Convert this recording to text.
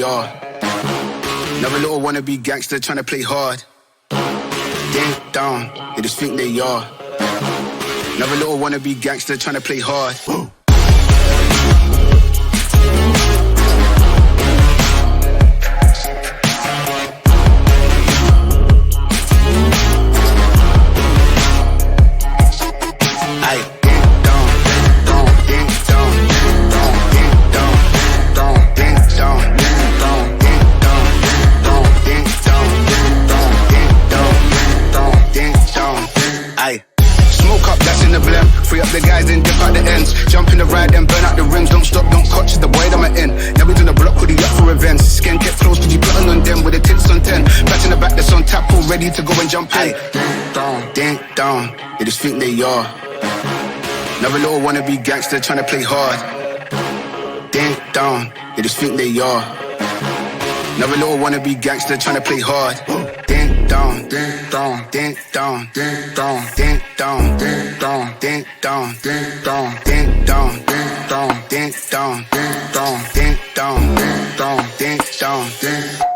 are. Another little wannabe gangster trying to play hard. Ding dong, they just think they are. Another little wannabe gangster trying to play hard. Free up the guys and dip out the ends. Jump in the ride and burn out the rims. Don't stop, don't coach, the boy that I'm in. Now we doing the block with the up for events. Skin kept close, cause you plotting on them with the tits on 10. Batch in the back that's on tap, all ready to go and jump in. Ding dong, they just think they are. Another little wannabe gangster trying to play hard. Ding dong, they just think they are. Another little wannabe gangster trying to play hard. Ding dong, ding dong, ding dong, ding dong, ding dong, ding dong, ding dong, ding dong, ding dong, ding dong, ding dong, ding dong, ding dong, ding dong, ding dong, ding.